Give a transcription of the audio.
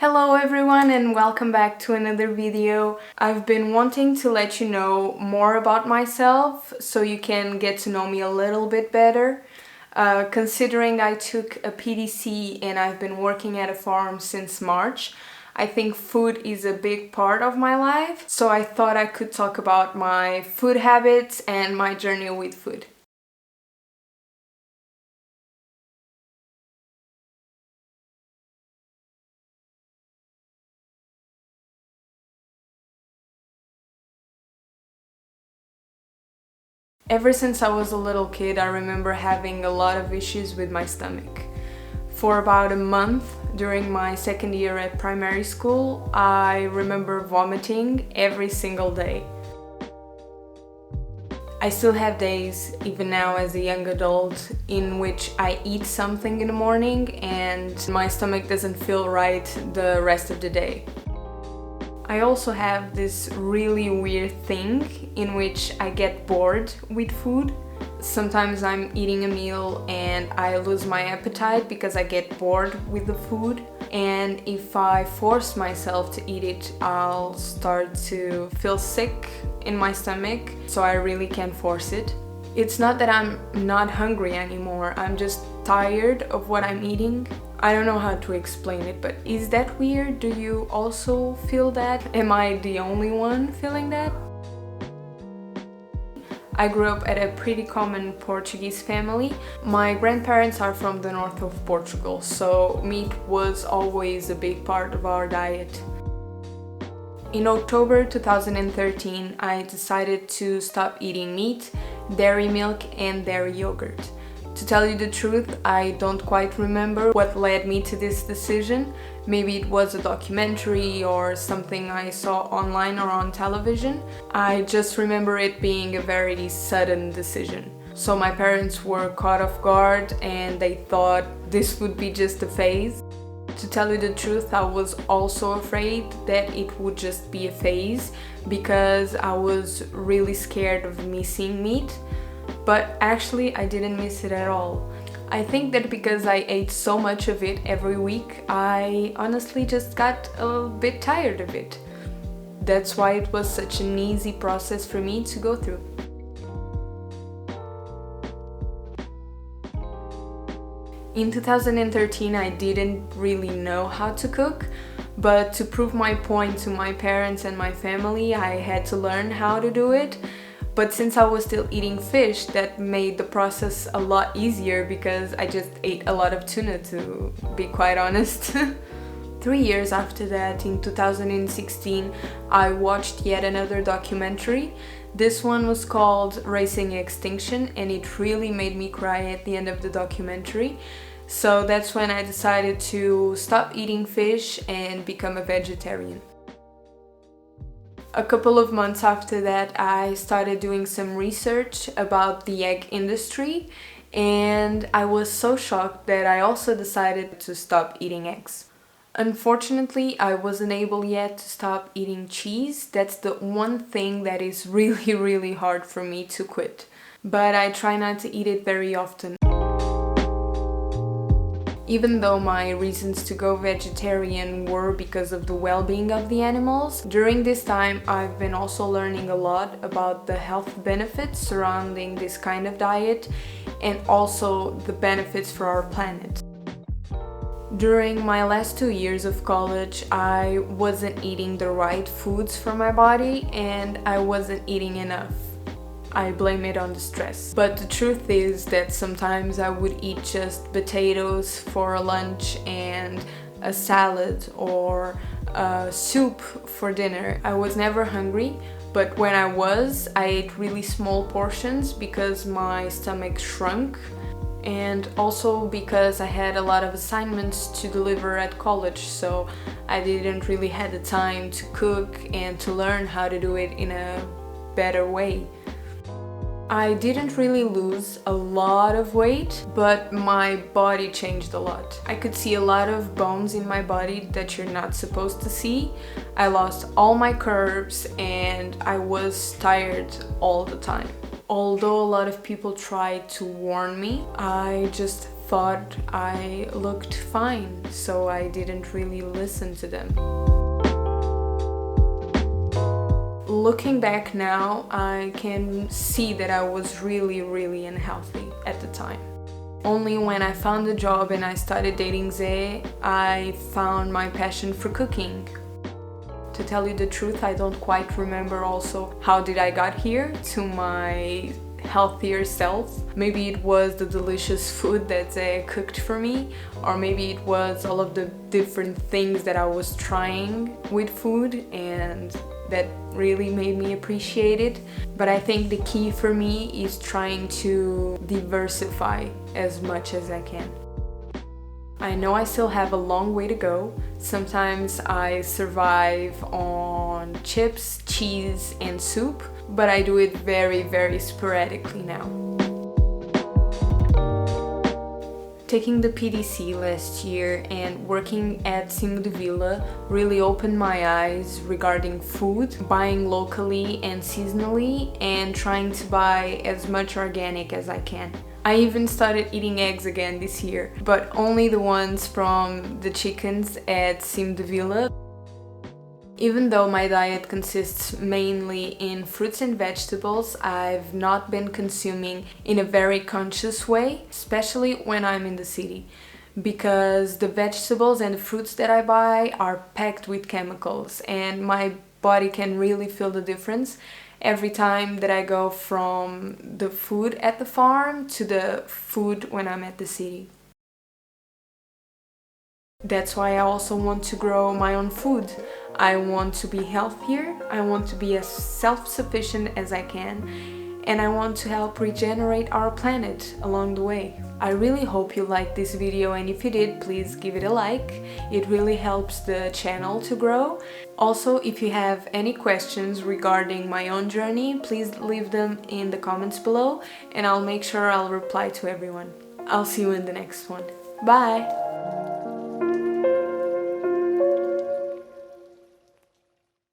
Hello everyone and welcome back to another video. I've been wanting to let you know more about myself so you can get to know me a little bit better. Considering I took a PDC and I've been working at a farm since March, I think food is a big part of my life, so I thought I could talk about my food habits and my journey with food. Ever since I was a little kid, I remember having a lot of issues with my stomach. For about a month during my second year at primary school, I remember vomiting every single day. I still have days, even now as a young adult, in which I eat something in the morning and my stomach doesn't feel right the rest of the day. I also have this really weird thing in which I get bored with food. Sometimes I'm eating a meal and I lose my appetite because I get bored with the food. And if I force myself to eat it, I'll start to feel sick in my stomach, so I really can't force it. It's not that I'm not hungry anymore, I'm just tired of what I'm eating. I don't know how to explain it, but is that weird? Do you also feel that? Am I the only one feeling that? I grew up at a pretty common Portuguese family. My grandparents are from the north of Portugal, so meat was always a big part of our diet. In October 2013, I decided to stop eating meat, dairy milk and dairy yogurt. To tell you the truth, I don't quite remember what led me to this decision. Maybe it was a documentary or something I saw online or on television. I just remember it being a very sudden decision. So my parents were caught off guard and they thought this would be just a phase. To tell you the truth, I was also afraid that it would just be a phase because I was really scared of missing meat. But actually I didn't miss it at all. I think that because I ate so much of it every week, I honestly just got a bit tired of it. That's why it was such an easy process for me to go through. In 2013, I didn't really know how to cook, but to prove my point to my parents and my family, I had to learn how to do it. But since I was still eating fish, that made the process a lot easier because I just ate a lot of tuna, to be quite honest. 3 years after that, in 2016, I watched yet another documentary. This one was called Racing Extinction and it really made me cry at the end of the documentary. So that's when I decided to stop eating fish and become a vegetarian. A couple of months after that, I started doing some research about the egg industry and I was so shocked that I also decided to stop eating eggs. Unfortunately, I wasn't able yet to stop eating cheese. That's the one thing that is really hard for me to quit. But I try not to eat it very often. Even though my reasons to go vegetarian were because of the well-being of the animals, during this time I've been also learning a lot about the health benefits surrounding this kind of diet and also the benefits for our planet. During my last 2 years of college, I wasn't eating the right foods for my body and I wasn't eating enough. I blame it on the stress. But the truth is that sometimes I would eat just potatoes for lunch and a salad or a soup for dinner. I was never hungry, but when I ate really small portions because my stomach shrunk and also because I had a lot of assignments to deliver at college, so I didn't really have the time to cook and to learn how to do it in a better way. I didn't really lose a lot of weight, but my body changed a lot. I could see a lot of bones in my body that you're not supposed to see. I lost all my curves and I was tired all the time. Although a lot of people tried to warn me, I just thought I looked fine, so I didn't really listen to them. Looking back now, I can see that I was really unhealthy at the time. Only when I found a job and I started dating Zé, I found my passion for cooking. To tell you the truth, I don't quite remember also how did I got here to my healthier self. Maybe it was the delicious food that Zé cooked for me, or maybe it was all of the different things that I was trying with food and that really made me appreciate it. But I think the key for me is trying to diversify as much as I can. I know I still have a long way to go. Sometimes I survive on chips, cheese, and soup, but I do it very sporadically now. Taking the PDC last year and working at Cimo de Vila really opened my eyes regarding food, buying locally and seasonally, and trying to buy as much organic as I can. I even started eating eggs again this year, but only the ones from the chickens at Cimo de Vila. Even though my diet consists mainly in fruits and vegetables, I've not been consuming in a very conscious way, especially when I'm in the city, because the vegetables and the fruits that I buy are packed with chemicals and my body can really feel the difference every time that I go from the food at the farm to the food when I'm at the city. That's why I also want to grow my own food. I want to be healthier, I want to be as self-sufficient as I can, and I want to help regenerate our planet along the way. I really hope you liked this video, and if you did, please give it a like. It really helps the channel to grow. Also, if you have any questions regarding my own journey, please leave them in the comments below and I'll make sure I'll reply to everyone. I'll see you in the next one. Bye!